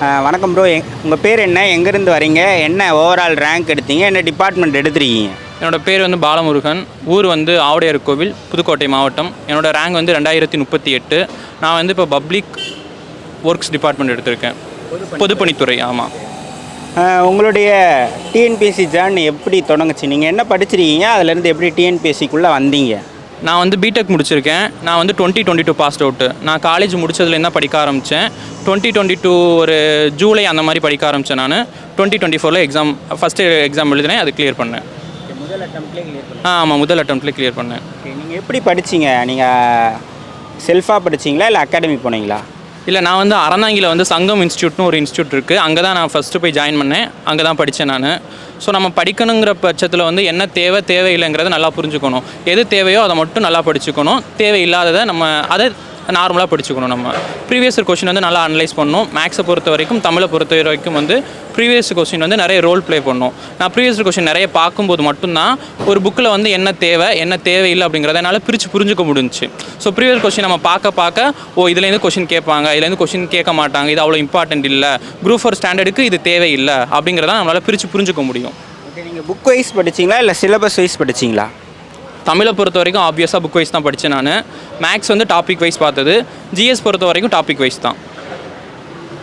வணக்கம் ப்ரோ. உங்கள் பேர் என்ன, எங்கேருந்து வரீங்க, என்ன ஓவரால் ரேங்க் எடுத்தீங்க, என்ன டிபார்ட்மெண்ட் எடுத்துருக்கீங்க? என்னோடய பேர் வந்து பாலமுருகன். ஊர் வந்து ஆவுடையார் கோவில், புதுக்கோட்டை மாவட்டம். என்னோடய ரேங்க் வந்து 2038. நான் வந்து இப்போ பப்ளிக் ஒர்க்ஸ் டிபார்ட்மெண்ட் எடுத்திருக்கேன், பொதுப்பணித்துறை. ஆமாம். உங்களுடைய டிஎன்பிஎஸ்சி ஜேர்னி எப்படி தொடங்குச்சு? நீங்கள் என்ன படிச்சிருக்கீங்க, அதுலேருந்து எப்படி டிஎன்பிஎஸ்சிக்குள்ளே வந்தீங்க? நான் வந்து பிடெக் முடிச்சிருக்கேன். நான் வந்து 2022 பாஸ்ட் அவுட்டு. நான் காலேஜ் முடிச்சதுலேருந்து தான் படிக்க ஆரம்பித்தேன். 2022 ஒரு ஜூலை அந்த மாதிரி படிக்க ஆரம்பித்தேன். நான் 2024 எக்ஸாம் ஃபஸ்ட்டு எக்ஸாம் எழுதினேன், அது கிளியர் பண்ணேன். முதல் அட்டம்ப்ட்லேயே கிளியர் பண்ணேன்? ஆமாம், முதல் அட்டம்ப்ட்லேயே கிளியர் பண்ணேன். நீங்கள் எப்படி படிச்சிங்க? நீங்கள் செல்ஃபாக படிச்சிங்களா இல்லை அகாடமி போனீங்களா? இல்லை, நான் வந்து அறந்தாங்கியில் வந்து சங்கம் இன்ஸ்டியூட்னு ஒரு இன்ஸ்டியூட் இருக்குது. அங்கே தான் நான் ஃபஸ்ட்டு போய் ஜாயின் பண்ணேன். அங்கே தான் படித்தேன் நான். ஸோ நம்ம படிக்கணுங்கிற பட்சத்தில் வந்து என்ன தேவையில்லைங்கிறத நல்லா புரிஞ்சுக்கணும். எது தேவையோ அதை மட்டும் நல்லா படிச்சுக்கணும். தேவையில்லாததை நம்ம அதை நார்மலாக படிச்சுக்கணும். நம்ம ப்ரீவியஸ் கொஸ்டின் வந்து நல்லா அனலைஸ் பண்ணணும். மேக்ஸை பொறுத்த வரைக்கும், தமிழை பொறுத்த வரைக்கும் வந்து ப்ரீவியஸ் கொஸ்டின் வந்து நிறைய ரோல் ப்ளே பண்ணணும். நான் ப்ரீவியஸ் கொஸ்டின் நிறைய பார்க்கும்போது மட்டும்தான் ஒரு புக்கில் வந்து என்ன தேவையில்லை அப்படிங்கிறத என்னால் பிரித்து புரிஞ்சுக்க முடிஞ்சிச்சு. ஸோ ப்ரீவியஸ் கொஸ்டின் நம்ம பார்க்க இதுலேருந்து கொஸ்டின் கேட்பாங்க, இதுலேருந்து கொஸ்டின் கேட்க மாட்டாங்க, இது அவ்வளோ இம்பார்ட்டன்ட் இல்லை, குரூப் 4 ஸ்டாண்டர்டுக்கு இது தேவையில்லை அப்படிங்கிறத நம்மளால் பிரித்து புரிஞ்சுக்க முடியும். ஓகே, நீங்கள் புக் வைஸ் படிச்சிங்களா இல்லை சிலபஸ் வைஸ் படிச்சிங்களா? தமிழை பொறுத்த வரைக்கும் ஆப்வியஸாக புக் வைஸ் தான் படித்தேன் நான். மேக்ஸ் வந்து டாபிக் வைஸ் பார்த்தது. ஜிஎஸ் பொறுத்த வரைக்கும் டாபிக் வைஸ் தான்.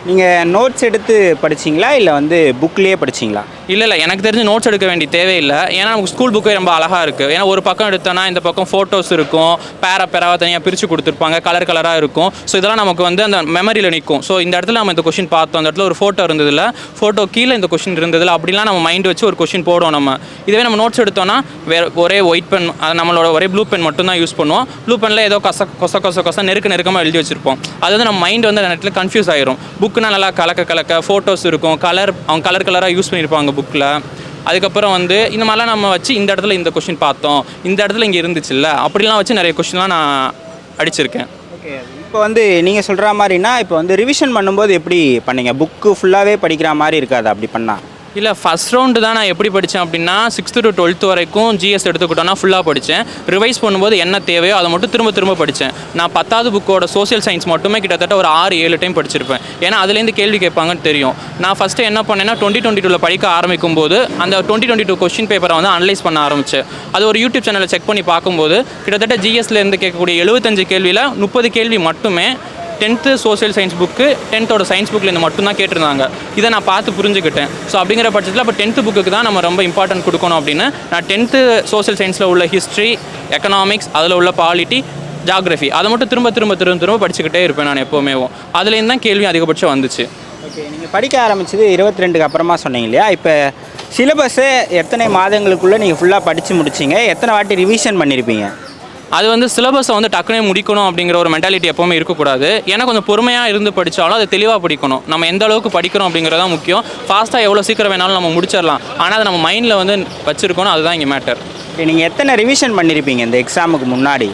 நீங்கள் நோட்ஸ் எடுத்து படிச்சிங்களா இல்லை வந்து புக்லேயே படிச்சிங்களா? இல்லை, எனக்கு தெரிஞ்சு நோட்ஸ் எடுக்க வேண்டிய தேவையில்லை. ஏன்னா நமக்கு ஸ்கூல் புக்கே ரொம்ப அழகாக இருக்குது. ஏன்னா ஒரு பக்கம் எடுத்தோன்னா இந்த பக்கம் ஃபோட்டோஸ் இருக்கும், பேராக தனியாக பிரித்து கொடுத்துருப்பாங்க, கலராக இருக்கும். ஸோ இதெல்லாம் நமக்கு வந்து அந்த மெமரியில் நிற்கும். ஸோ இந்த இடத்துல நம்ம இந்த கொஷின் பார்த்தோம், அந்த இடத்துல ஒரு ஃபோட்டோ இருந்ததில்ல, ஃபோட்டோ கீழே இந்த கொஷின் இருந்ததில்ல, அப்படிலாம் நம்ம மைண்ட் வச்சு ஒரு கொஷின் போடுவோம் நம்ம. இதுவே நம்ம நோட்ஸ் எடுத்தோன்னா ஒரே ஒயிட் பென், நம்மளோட ஒரே ப்ளூ பென் மட்டும் தான் யூஸ் பண்ணுவோம். ப்ளூ பெனில் ஏதோ கொச நெருக்கமாக எழுதி வச்சிருப்போம். அது வந்து நம்ம மைண்ட் வந்து அந்த இடத்துல கன்ஃபியூஸ் ஆயிரும். புக்குனா நல்லா கலக்க ஃபோட்டோஸ் இருக்கும், அவங்க கலராக யூஸ் பண்ணியிருப்பாங்க புக்கில். அதுக்கப்புறம் வந்து இந்த மாதிரிலாம் நம்ம வச்சு இந்த இடத்துல இந்த கொஷின் பார்த்தோம், இந்த இடத்துல இங்கே இருந்துச்சுல்ல, அப்படிலாம் வச்சு நிறைய கொஷின்லாம் நான் அடிச்சிருக்கேன். ஓகே, இப்போ வந்து நீங்கள் சொல்கிற மாதிரினா இப்போ வந்து ரிவிஷன் பண்ணும்போது எப்படி பண்ணீங்க? புக்கு ஃபுல்லாகவே படிக்கிற மாதிரி இருக்காது அப்படி பண்ணால்? இல்லை, ஃபஸ்ட் ரவுண்டு தான் நான் எப்படி படித்தேன் அப்படின்னா 6th to 12th வரைக்கும் ஜிஎஸ் எடுத்துக்கிட்டோன்னா ஃபுல்லாக படித்தேன். ரிவைஸ் பண்ணும்போது என்ன தேவையோ அதை மட்டும் திரும்ப படித்தேன். நான் 10th புக்கோட சோசியல் சயின்ஸ் மட்டுமே கிட்டத்தட்ட ஒரு 6-7 டைம் படிச்சிருப்பேன். ஏன்னா அதுலேருந்து கேள்வி கேட்பாங்கன்னு தெரியும். நான் ஃபஸ்ட்டு என்ன பண்ணேன்னா 2022 படிக்க ஆரம்பிக்கும் போது அந்த 2022 கொஸ்டின் பேப்பரை வந்து அனலைஸ் பண்ண ஆரம்பித்தேன். அது ஒரு யூடியூப் சேனலில் செக் பண்ணி பார்க்கும்போது கிட்டத்தட்ட ஜிஎஸ்லேருந்து கேட்கக்கூடிய 75 கேள்வியில் 30 கேள்வி மட்டுமே 10th social science book, 10th science புக்கில் மட்டும்தான் கேட்டிருந்தாங்க. இதை நான் பார்த்து புரிஞ்சுக்கிட்டேன். ஸோ அப்படிங்கிற பட்சத்தில் அப்போ 10th புக்கு தான் நம்ம ரொம்ப இம்பார்ட்டன்ட் கொடுக்கணும் அப்படின்னு நான் 10th சோசியல் சயின்ஸில் உள்ள ஹிஸ்ட்ரி, எக்கனாமிக்ஸ், அதில் உள்ள பாலிட்டி, ஜாகிரஃபி அதை மட்டும் திரும்ப படிச்சுக்கிட்டே இருப்பேன் நான் எப்போவுமே. அதுலேருந்து தான் கேள்வி அதிகபட்சம் வந்துச்சு. ஓகே, நீங்கள் படிக்க ஆரம்பிச்சது 22க்கு அப்புறமா சொன்னீங்க இல்லையா? இப்போ சிலபஸை எத்தனை மாதங்களுக்குள்ளே நீங்கள் ஃபுல்லாக படித்து முடிச்சிங்க? எத்தனை வாட்டி ரிவிஷன் பண்ணியிருப்பீங்க? அது வந்து சிலபஸை வந்து டக்குனே முடிக்கணும் அப்படிங்கிற ஒரு மென்டாலிட்டி எப்போவுமே இருக்கக்கூடாது. ஏன்னா கொஞ்சம் பொறுமையாக இருந்து படித்தாலும் அது தெளிவாக படிக்கணும். நம்ம எந்த அளவுக்கு படிக்கிறோம் அப்படிங்கிறதான் முக்கியம். ஃபாஸ்ட்டாக எவ்வளோ சீக்கிரம் வேணாலும் நம்ம முடிச்சிடலாம், ஆனால் அதை நம்ம மைண்டில் வந்து வச்சுருக்கணும், அதுதான் இங்கே மேட்டர். நீங்கள் எத்தனை ரிவிஷன் பண்ணியிருப்பீங்க இந்த எக்ஸாமுக்கு முன்னாடி?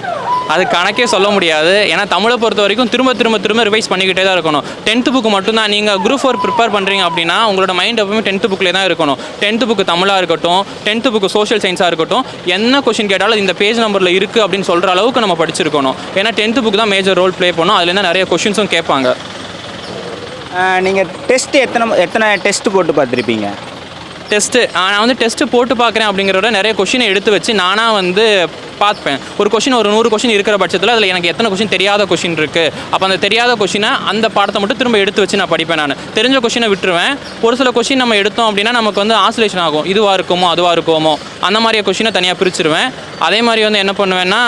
அது கணக்கே சொல்ல முடியாது. ஏன்னா தமிழை பொறுத்த வரைக்கும் திரும்ப ரிவைஸ் பண்ணிக்கிட்டே தான் இருக்கணும். 10th புக்கு மட்டும்தான். நீங்கள் குரூப் 4 ப்ரிப்பேர் பண்ணுறீங்க அப்படின்னா உங்களோட மைண்ட் எப்பவுமே 10th புக்கில் தான் இருக்கணும். 10th புக்கு தமிழாக இருக்கட்டும், 10th புக்கு சோஷியல் சயின்ஸாக இருக்கட்டும், என்ன கொஷின் கேட்டாலும் இந்த பேஜ் நம்பரில் இருக்குது அப்படின்னு சொல்கிற அளவுக்கு நம்ம படிச்சிருக்கணும். ஏன்னா 10th புக்கு தான் மேஜர் ரோல் ப்ளே பண்ணும். அதுலேருந்து நிறைய கொஷின்ஸும் கேட்பாங்க. நீங்கள் டெஸ்ட்டு எத்தனை டெஸ்ட்டு போட்டு பார்த்துருப்பீங்க? நான் வந்து டெஸ்ட்டு போட்டு பார்க்குறேன் அப்படிங்கிறத நிறைய கொஷினை எடுத்து வச்சு நானாக வந்து பார்ப்பேன். ஒரு கொஷின் ஒரு 100 கொஷின் இருக்கிற பட்சத்தில் அதில் எனக்கு எத்தனை கொஷின் தெரியாத கொஷின் இருக்குது. அப்போ அந்த தெரியாத கொஷினை அந்த பாடத்தை மட்டும் திரும்ப எடுத்து வச்சு நான் படிப்பேன். நான் தெரிஞ்ச கொஷினை விட்டுருவேன். ஒரு சில கொஷின் நம்ம எடுத்தோம் அப்படின்னா நமக்கு வந்து ஆசிலேஷன் ஆகும், இதுவாக இருக்குமோ அதுவாக இருக்குமோ, அந்த மாதிரியே கொஷினை தனியாக பிரிச்சுருவேன். அதே மாதிரி வந்து என்ன பண்ணுவேன்னா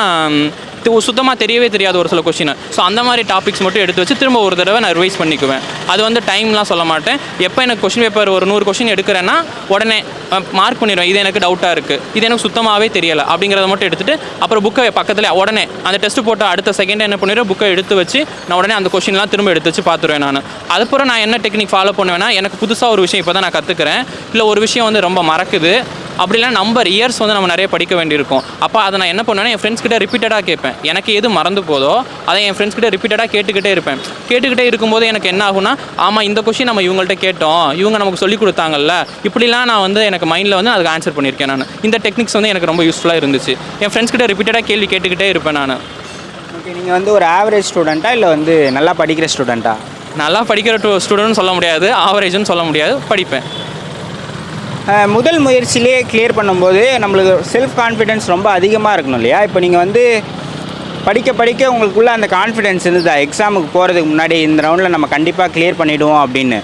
சுத்தமாக தெரியவே தெரியாது ஒரு சில கொஷினை. ஸோ அந்த மாதிரி டாபிக்ஸ் மட்டும் எடுத்து வச்சு திரும்ப ஒரு தடவை நான் ரிவைஸ் பண்ணிக்குவேன். அது வந்து டைம்லாம் சொல்ல மாட்டேன். எப்போ எனக்கு கொஷின் பேப்பர் ஒரு 100 கொஷின் எடுக்கிறேன்னா உடனே மார்க் பண்ணிடுவேன். இது எனக்கு டவுட்டாக இருக்குது, இது எனக்கு சுத்தமாகவே தெரியலை அப்படிங்கிறத மட்டும் எடுத்துகிட்டு அப்புறம் புக்கை பக்கத்தில் உடனே அந்த டெஸ்ட்டு போட்ட அடுத்த செகண்ட் என்ன பண்ணிடுவேன், புக்கை எடுத்து வச்சு நான் உடனே அந்த கொஷின்லாம் திரும்ப எடுத்து வச்சு பார்த்துருவேன். நான் அதுக்கப்புறம் நான் என்ன டெக்னிக் ஃபாலோ பண்ணுவேன்னா, எனக்கு புதுசாக ஒரு விஷயம் இப்போ தான் நான் கற்றுக்கிறேன், இல்லை ஒரு விஷயம் வந்து ரொம்ப மறக்குது, அப்படிலாம் நம்பர் இயர்ஸ் வந்து நம்ம நிறைய படிக்க வேண்டியிருக்கும். அப்போ அதை நான் என்ன பண்ணுவேன்னா என் ஃப்ரெண்ட்ஸ் கிட்ட ரிப்பீட்டடாக கேட்பேன். எனக்கு எது மறந்து போதோ அதை என் ஃப்ரெண்ட்ஸ் கிட்ட ரிப்பீட்டடாக கேட்டுக்கிட்டே இருப்பேன். கேட்டுக்கிட்டே இருக்கும்போது எனக்கு என்ன ஆகும்னா, ஆமாம் இந்த கொஷின் நம்ம இவங்கள்ட்ட கேட்டோம், இவங்க நமக்கு சொல்லிக் கொடுத்தாங்கல்ல, இப்படிலாம் நான் வந்து எனக்கு மைண்டில் வந்து அதுக்கு ஆன்சர் பண்ணியிருக்கேன். நான் இந்த டெக்னிக்ஸ் வந்து எனக்கு ரொம்ப யூஸ்ஃபுல்லாக இருந்துச்சு. என் ஃப்ரெண்ட்ஸ் கிட்ட ரிப்பீட்டடாக கேள்வி கேட்டுக்கிட்டே இருப்பேன் நான். ஓகே, நீங்கள் வந்து ஒரு ஆவரேஜ் ஸ்டூடெண்ட்டா இல்லை வந்து நல்லா படிக்கிற ஸ்டூடெண்ட்டா? நல்லா படிக்கிற ஸ்டூடெண்ட்னு சொல்ல முடியாது, ஆவரேஜ்னு சொல்ல முடியாது, படிப்பேன். முதல் முயற்சியிலே கிளியர் பண்ணும்போது நம்மளுக்கு செல்ஃப் கான்ஃபிடென்ஸ் ரொம்ப அதிகமாக இருக்கணும் இல்லையா? இப்போ நீங்கள் வந்து படிக்க படிக்க உங்களுக்குள்ளே அந்த கான்ஃபிடென்ஸ் இருந்ததா, எக்ஸாமுக்கு போகிறதுக்கு முன்னாடி இந்த ரவுண்டில் நம்ம கண்டிப்பாக கிளியர் பண்ணிவிடுவோம் அப்படின்னு?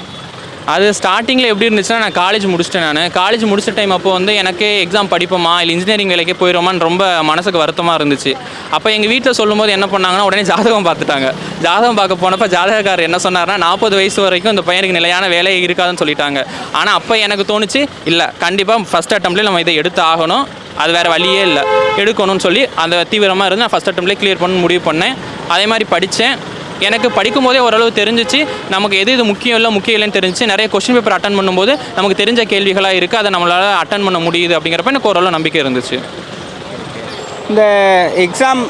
அது ஸ்டார்டிங்கில் எப்படி இருந்துச்சுன்னா, நான் காலேஜ் முடிச்சிட்டேன். காலேஜ் முடிச்ச டைம் அப்போ வந்து எனக்கு எக்ஸாம் படிப்போமா இல்லை இன்ஜினியரிங் வேலைக்கே போயிடுவோமான்னு ரொம்ப மனசுக்கு வருத்தமாக இருந்துச்சு. அப்போ எங்கள் வீட்டில் சொல்லும்போது என்ன பண்ணாங்கன்னா, உடனே ஜாதகம் பார்த்துட்டாங்க. ஜாதகம் பார்க்க போனப்போ ஜாதகக்காரர் என்ன சொன்னார்னா, 40 வயசு வரைக்கும் இந்த பையனுக்கு நிலையான வேலை இருக்காதுன்னு சொல்லிட்டாங்க. ஆனால் அப்போ எனக்கு தோணுச்சு, இல்லை கண்டிப்பாக ஃபஸ்ட் அட்டம்ப்ட்லேயே நம்ம இதை எடுத்து ஆகணும், அது வேறு வழியே இல்லை, எடுக்கணும்னு சொல்லி அந்த தீவிரமாக இருந்து நான் ஃபஸ்ட் அட்டம்ப்ட்லேயே கிளியர் பண்ண முடிவு பண்ணேன். அதே மாதிரி படித்தேன். எனக்கு படிக்கும் போதே ஓரளவு தெரிஞ்சிச்சு, நமக்கு எது முக்கியம் இல்லை முக்கியம் இல்லைன்னு தெரிஞ்சிச்சு. நிறைய கொஸ்டின் பேப்பர் அட்டன் பண்ணும்போது நமக்கு தெரிஞ்ச கேள்விகளாக இருக்குது, அதை நம்மளால் அட்டன் பண்ண முடியுது அப்படிங்கிறப்ப எனக்கு ஓரளவு நம்பிக்கை இருந்துச்சு. இந்த எக்ஸாம்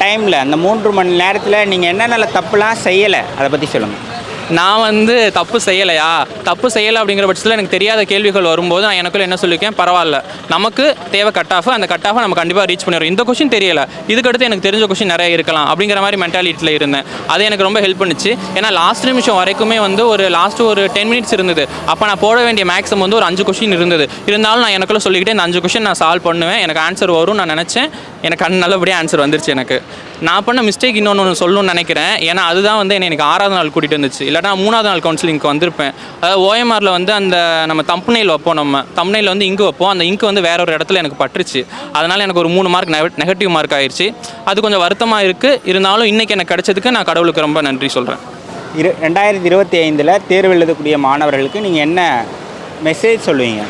டைமில் அந்த 3 மணி நேரத்தில் நீங்கள் என்னென்ன தப்புலாம் செய்யலை அதை பற்றி சொல்லுங்கள். நான் வந்து தப்பு செய்யலை அப்படிங்கிற பட்சத்தில் எனக்கு தெரியாத கேள்விகள் வரும்போது நான் எனக்குள்ள என்ன சொல்லியிருக்கேன், பரவாயில்ல, நமக்கு தேவை கட் ஆஃப், அந்த கட் ஆஃபை நம்ம கண்டிப்பாக ரீச் பண்ணிடுறோம். இந்த கொஸ்டின் தெரியலை, இதுக்கடுத்து எனக்கு தெரிஞ்ச கொஸ்டின் நிறைய இருக்கலாம் அப்படிங்கிற மாதிரி மென்டாலிட்டியில் இருந்தேன். அது எனக்கு ரொம்ப ஹெல்ப் பண்ணிச்சு. ஏன்னா லாஸ்ட் நிமிஷம் வரைக்குமே வந்து லாஸ்ட் ஒரு 10 மினிட்ஸ் இருந்தது. அப்போ நான் போட வேண்டிய மேக்ஸிமம் வந்து ஒரு 5 கொஸ்டின் இருந்தது. இருந்தாலும் நான் எனக்குள்ள சொல்லிக்கிட்டே இந்த 5 கொஸ்டின் நான் சால்வ் பண்ணுவேன், எனக்கு ஆன்சர் வரும் நான் நினச்சேன். எனக்கு நல்லபடியாக ஆன்சர் வந்துருச்சு. எனக்கு நான் பண்ண மிஸ்டேக் இன்னொன்று சொல்லணும்னு நினைக்கிறேன். ஏன்னா அதுதான் வந்து எனக்கு 6வது நாள் கூட்டிகிட்டு வந்துச்சு. இல்லாட்டா 3வது நாள் கவுன்சிலிங்க்கு வந்திருப்பேன். அதாவது ஓஎம்ஆரில் வந்து அந்த நம்ம தம்ப்நெயில் வைப்போம், நம்ம தம்ப்நெயில் வந்து இங்கு வைப்போம். அந்த இங்கு வந்து வேற ஒரு இடத்துல எனக்கு பட்டுருச்சு. அதனால் எனக்கு ஒரு 3 மார்க் நெகட்டிவ் மார்க் ஆயிடுச்சு. அது கொஞ்சம் வருத்தமாக இருக்குது. இருந்தாலும் இன்றைக்கி எனக்கு கிடைச்சதுக்கு நான் கடவுளுக்கு ரொம்ப நன்றி சொல்கிறேன். 2025 தேர்வு எழுதக்கூடிய மாணவர்களுக்கு நீங்கள் என்ன மெசேஜ் சொல்லுவீங்க?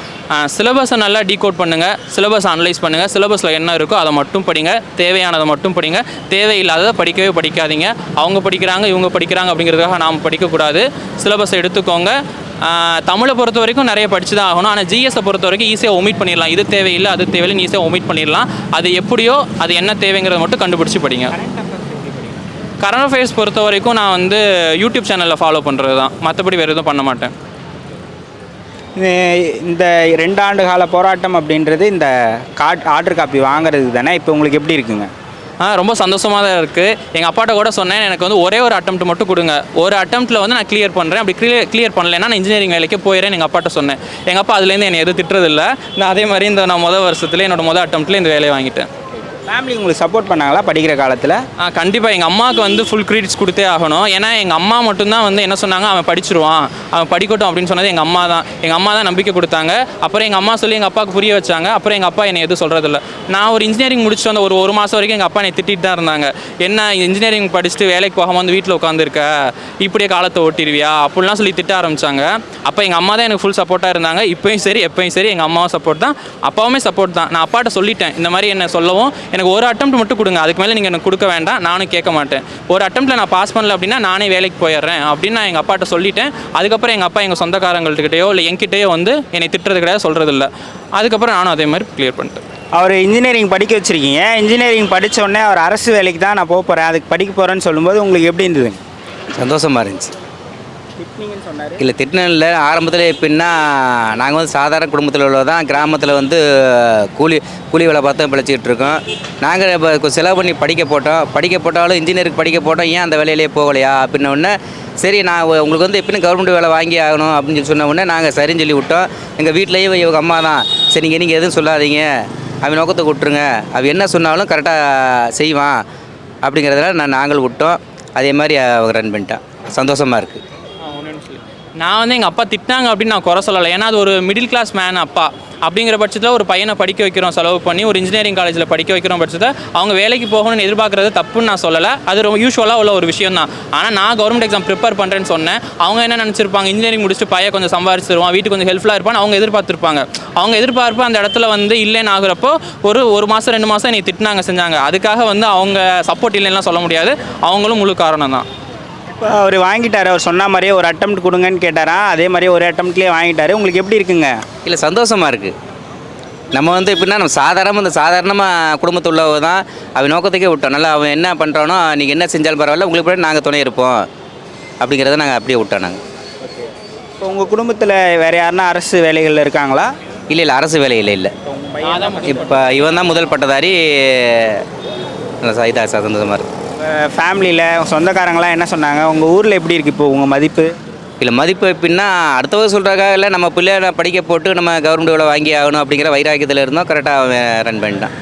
சிலபஸை நல்லா டீகோட் பண்ணுங்கள், சிலபஸ் அனலைஸ் பண்ணுங்கள், சிலபஸில் என்ன இருக்கோ அதை மட்டும் படிங்க, தேவையானதை மட்டும் படிங்க, தேவையில்லாததை படிக்கவே படிக்காதீங்க. அவங்க படிக்கிறாங்க இவங்க படிக்கிறாங்க அப்படிங்கிறதுக்காக நாம் படிக்கக்கூடாது. சிலபஸை எடுத்துக்கோங்க. தமிழை பொறுத்த வரைக்கும் நிறைய படித்து தான் ஆகணும். ஆனால் ஜிஎஸை பொறுத்த வரைக்கும் ஈஸியாக ஒமிட் பண்ணிடலாம். இது தேவையில்லை அது தேவையில்லை ஈஸியாக ஒமிட் பண்ணிடலாம். அது எப்படியோ அது என்ன தேவைங்கிறத மட்டும் கண்டுபிடிச்சி படிங்க. கரண்ட் அஃபேர்ஸ் பொறுத்த வரைக்கும் நான் வந்து யூடியூப் சேனலில் ஃபாலோ பண்ணுறது தான், மற்றபடி வேறு எதுவும் பண்ண மாட்டேன். இந்த 2 ஆண்டு கால போராட்டம் அப்படின்றது இந்த ஆர்டர் காப்பி வாங்குறதுக்கு தானே. இப்போ உங்களுக்கு எப்படி இருக்குங்க? ரொம்ப சந்தோஷமாக தான் இருக்குது. எங்கள் அப்பாட்ட கூட சொன்னேன், எனக்கு வந்து ஒரே ஒரு அட்டெம்ப்ட் மட்டும் கொடுங்க, ஒரு அட்டெம்ப்ட்டில் வந்து நான் கிளியர் பண்ணுறேன், அப்படி கிளியர் பண்ணலைன்னா நான் இன்ஜினியரிங் வேலைக்கு போயிடுறேன் எங்கள் அப்பாட்ட சொன்னேன். எங்கள் அப்பா அதுலேருந்து என்னை எதுவும் திட்டுறதில்லை. நான் அதே மாதிரி நான் முதல் வருஷத்துல என்னோட அட்டெம்ப்ட்டில் இந்த வேலையை வாங்கிட்டேன். ஃபேமிலி உங்களுக்கு சப்போர்ட் பண்ணாங்களா படிக்கிற காலத்தில்? கண்டிப்பாக எங்கள் அம்மாவுக்கு வந்து ஃபுல் கிரெடிட்ஸ் கொடுத்தே ஆகணும். ஏன்னா எங்கள் அம்மா மட்டும்தான் வந்து என்ன சொன்னாங்க, அவன் படிச்சிருவான், அவன் படிக்கட்டும் அப்படின்னு சொன்னது எங்கள் அம்மா தான். எங்கள் அம்மா தான் நம்பிக்கை கொடுத்தாங்க. அப்புறம் எங்கள் அம்மா சொல்லி எங்கள் அப்பாவுக்கு புரிய வச்சாங்க. அப்புறம் எங்கள் அப்பா என்னை எதுவும் சொல்கிறதில்ல. நான் ஒரு இன்ஜினியரிங் முடிச்சுட்டு வந்து ஒரு மாதம் வரைக்கும் எங்கள் அப்பா என்னை திட்டிட்டு தான் இருந்தாங்க. என்ன இன்ஜினியரிங் படிச்சுட்டு வேலைக்கு போகாமல் வந்து வீட்டில் உட்காந்துருக்க, இப்படியே காலத்தை ஓட்டிடுவியா அப்படிலாம் சொல்லி திட்ட ஆரம்பித்தாங்க. அப்போ எங்கள் அம்மா தான் எனக்கு ஃபுல் சப்போர்ட்டாக இருந்தாங்க. இப்போயும் சரி எப்போயும் சரி எங்கள் அம்மாவும் சப்போர்ட் தான், அப்பாவுமே சப்போர்ட் தான். நான் அப்பாட்ட சொல்லிட்டேன், இந்த மாதிரி என்ன சொல்லவும் எனக்கு ஒரு அட்டெம்ப்ட் மட்டும் கொடுங்க, அதுக்கு மேலே நீங்கள் எனக்கு கொடுக்க வேண்டாம், நானும் கேட்க மாட்டேன். ஒரு அட்டெம்ப்ட்டில் நான் பாஸ் பண்ணல அப்படின்னா நானே வேலைக்கு போயிடுறேன் அப்படின்னு நான் எங்கள் அப்பாட்ட சொல்லிட்டேன். அதுக்கப்புறம் எங்கள் அப்பா எங்கள் சொந்தக்காரங்கள்கிட்டயோ இல்லை என்கிட்டயோ வந்து என்னை திட்டுறது கிடையாது, சொல்கிறது இல்லை. அதுக்கப்புறம் நானும் அதே மாதிரி கிளியர் பண்ணிட்டேன். அவர் இன்ஜினியரிங் படிக்க வச்சுருக்கீங்க. இன்ஜினியரிங் படித்த உடனே அவர் அரசு வேலைக்கு தான் நான் போக போகிறேன், அதுக்கு படிக்க போகிறேன்னு சொல்லும்போது உங்களுக்கு எப்படி இருந்தது? சந்தோஷமாக இருந்துச்சு. திட்டினீங்கன்னு சொன்னார். இல்லை திட்டினேன் இல்லை. ஆரம்பத்தில் எப்படின்னா, நாங்கள் வந்து சாதாரண குடும்பத்தில் உள்ளதான், கிராமத்தில் வந்து கூலி வேலை பார்த்து பிழைச்சிக்கிட்டு இருக்கோம். நாங்கள் இப்போ செலவு பண்ணி படிக்க போட்டாலும் இன்ஜினியருக்கு படிக்க போட்டோம், ஏன் அந்த வேலையிலே போகலையா அப்படின்ன உடனே, சரி நான் உங்களுக்கு வந்து எப்படின்னு கவர்மெண்ட் வேலை வாங்கி ஆகணும் அப்படின்னு சொல்லி சொன்ன உடனே நாங்கள் சரின்னு சொல்லி விட்டோம். எங்கள் வீட்லேயும் இவங்க அம்மா தான், சரி நீங்கள் எதுவும் சொல்லாதீங்க, அவன் நோக்கத்தை விட்டுருங்க, அவன் என்ன சொன்னாலும் கரெக்டாக செய்வான் அப்படிங்கிறதுனால நாங்கள் விட்டோம். அதே மாதிரி அவங்க ரன் பண்ணிட்டான். சந்தோஷமாக இருக்குது. நான் வந்து எங்கள் அப்பா திட்டினாங்க அப்படின்னு நான் குறை சொல்லலை. ஏன்னா அது ஒரு மிடில் கிளாஸ் மேன் அப்பா. அப்படிங்கிற பட்சத்தில் ஒரு பையனை படிக்க வைக்கிறோம், செலவு பண்ணி ஒரு இன்ஜினியரிங் காலேஜில் படிக்க வைக்கிறோம் பட்சத்தில் அவங்க வேலைக்கு போகணும்னு எதிர்பார்க்குறது தப்புன்னு நான் சொல்லலை. அது ரொம்ப யூஸ்வலாக உள்ள ஒரு விஷயம் தான். ஆனால் நான் கவர்மெண்ட் எக்ஸாம் ப்ரிப்பேர் பண்ணுறேன்னு சொன்னேன். அவங்க என்ன நினச்சிருப்பாங்க, இன்ஜினியரிங் முடிச்சுட்டு பையன் கொஞ்சம் சம்பாரிச்சு தருவான், வீட்டுக்கு கொஞ்சம் ஹெல்ப்ஃபுல்லாக இருப்பான்னு அவங்க எதிர்பார்த்துருப்பாங்க. அவங்க எதிர்பார்ப்பு அந்த இடத்துல வந்து இல்லைன்னு ஆகுறப்போ ஒரு மாதம் 2 மாதம் என்னை திட்டினாங்க செஞ்சாங்க. அதுக்காக வந்து அவங்க சப்போர்ட் இல்லைன்னா சொல்ல முடியாது, அவங்களும் முழு காரணம் தான். இப்போ அவர் வாங்கிட்டார், அவர் சொன்ன மாதிரியே ஒரு அட்டெம்ப்ட் கொடுங்கன்னு கேட்டாரா, அதே மாதிரியே ஒரு அட்டெம்ப்ட்லேயே வாங்கிட்டார். உங்களுக்கு எப்படி இருக்குங்க? இல்லை சந்தோஷமாக இருக்குது. நம்ம வந்து எப்படின்னா, நம்ம சாதாரணமாக குடும்பத்தில் உள்ளவங்க தான், அவன் நோக்கத்துக்கே விட்டோம். நல்லா அவன் என்ன பண்ணுறானோ, நீங்கள் என்ன செஞ்சாலும் பரவாயில்ல, உங்களுக்கு பின்னாடி நாங்கள் துணை இருப்போம் அப்படிங்கிறத நாங்கள் அப்படியே விட்டோம். நாங்கள் இப்போ உங்கள் குடும்பத்தில் வேறு யாருன்னா அரசு வேலைகளில் இருக்காங்களா? இல்லை அரசு வேலையில் இல்லை. இப்போ இவன் தான் முதல் பட்டதாரி. நல்லா இதாக சந்தோஷமாக இருக்குது. ஃபேமிலியில் சொந்தக்காரங்களாம் என்ன சொன்னாங்க? உங்கள் ஊரில் எப்படி இருக்குது இப்போ உங்கள் மதிப்பு? இல்லை மதிப்பு எப்படின்னா அடுத்தவங்க சொல்கிறாக்கா இல்லை நம்ம பிள்ளைய படிக்க போட்டு நம்ம கவர்மெண்ட் வேலை வாங்கி ஆகணும் அப்படிங்கிற வைராக்கியத்தில் இருந்தோம். கரெக்டாக அவன் ரன் பண்ணிட்டான்.